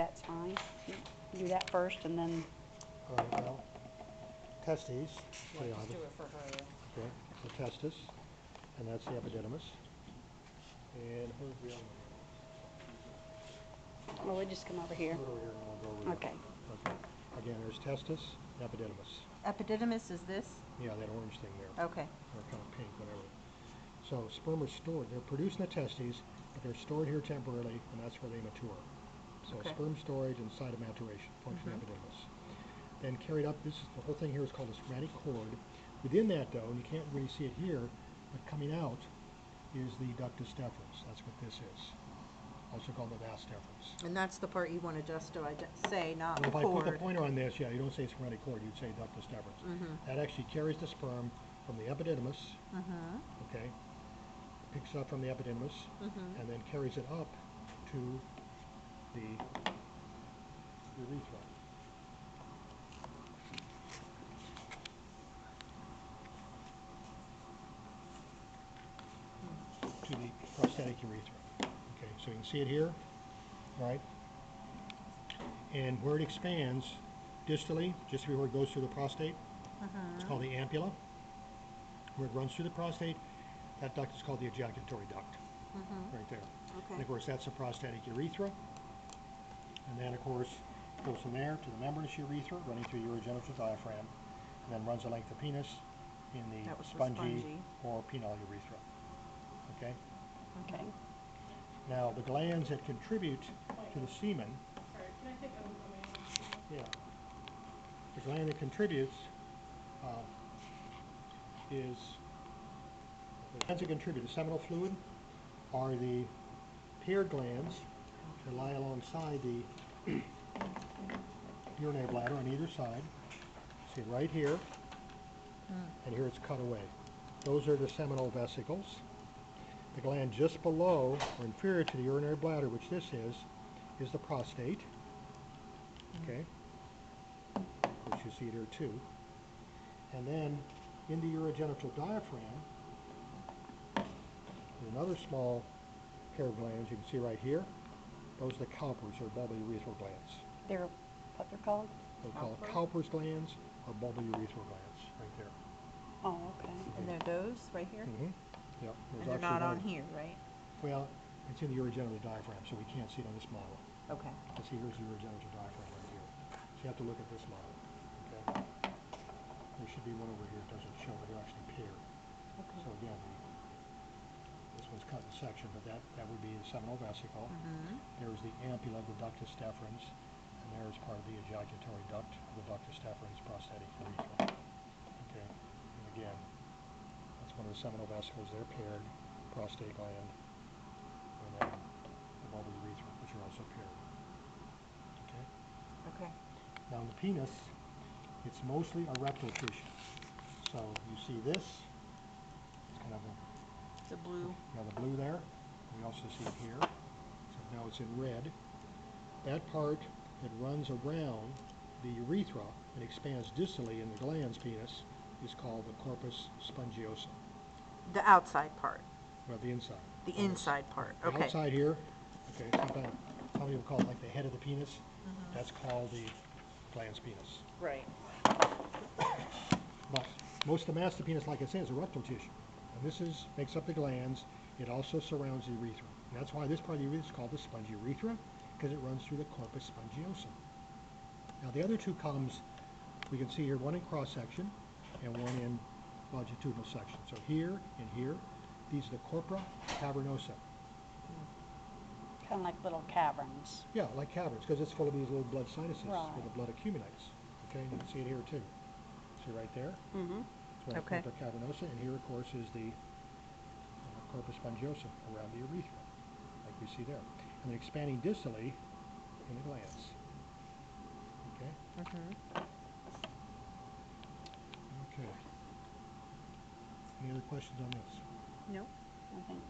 That's fine. Do that first and then, All right, well, testes, Yeah, just do it for her. okay, the testis, and that's the epididymis. And where's the other one? well, we just come over here. Go over here and we'll go over here. Okay. Okay. Again, there's testis, epididymis. Epididymis is this? Yeah, that orange thing there. Okay. Or kind of pink, whatever. So sperm are stored. They're produced in the testes, but they're stored here temporarily, and that's where they mature. So Okay. sperm storage and site of maturation, function epididymis. Then carried up, the whole thing here is called a spermatic cord. Within that, though, and you can't really see it here, but coming out is the ductus deferens. That's what this is. Also called the vas deferens. And that's the part you wanted just to say, not Well, if I cord. put the pointer on this, yeah, you don't say spermatic cord, you'd say ductus deferens. That actually carries the sperm from the epididymis, okay, picks it up from the epididymis, and then carries it up to the urethra. To the prostatic urethra. Okay, so you can see it here, right? And where it expands distally, just before it goes through the prostate, it's called the ampulla. Where it runs through the prostate, that duct is called the ejaculatory duct, right there. Okay. And of course, that's the prostatic urethra. And then, of course, goes from there to the membranous urethra, running through urogenital diaphragm, and then runs the length of penis in the That was the spongy or penile urethra. Okay? Okay. Now, the glands that contribute to the semen, yeah, the gland that contributes is, the glands that contribute to seminal fluid are the paired glands that lie alongside the urinary bladder on either side. See it right here, and here it's cut away. Those are the seminal vesicles. The gland just below or inferior to the urinary bladder, which this is the prostate. Okay, which you see it here too. And then in the urogenital diaphragm, there's another small pair of glands you can see right here. Those are the Cowper's or bulbourethral glands. They're what they're called? They're called Cowper's glands or bulbourethral glands right there. Oh, okay. And they're those right here? Yep. And they're not on here, right? Well, it's in the urogenital diaphragm, so we can't see it on this model. Okay. Let's see, here's the urogenital diaphragm right here. So you have to look at this model. Okay. There should be one over here. It doesn't show, but they're actually paired. Okay. So again, this one's cut in section, but that would be the seminal vesicle. There's the ampulla, the ductus deferens, and there's part of the ejaculatory duct of the ductus deferens, prostatic urethra. Okay. And again, that's one of the seminal vesicles. They're paired, prostate gland, and then the bulbourethra, which are also paired. Okay. Okay. Now in the penis, it's mostly a rectal tissue. So you see this, it's kind of The blue. the blue there. We also see it here. So now it's in red. That part that runs around the urethra and expands distally in the glans penis is called the corpus spongiosum. The outside part. Well, the inside. The inside part. The Okay. outside here, okay, sometimes some people call it like the head of the penis. That's called the glans penis. Right. But most of the mass of the penis, like I said, is a rectal tissue. And this makes up the glands. It also surrounds the urethra. And that's why this part of the urethra is called the spongy urethra, because it runs through the corpus spongiosum. Now the other two columns, we can see here, one in cross-section and one in longitudinal section. So here and here, these are the corpora cavernosa. Kind of like little caverns. Yeah, like caverns, because it's full of these little blood sinuses where Right. the blood accumulates. Okay, and you can see it here too. See right there? It's one of the Okay. corpora cavernosa, and here, of course, is the corpus spongiosum around the urethra, like we see there. And then expanding distally in the glands. Okay? Okay. Any other questions on this? Nope. I think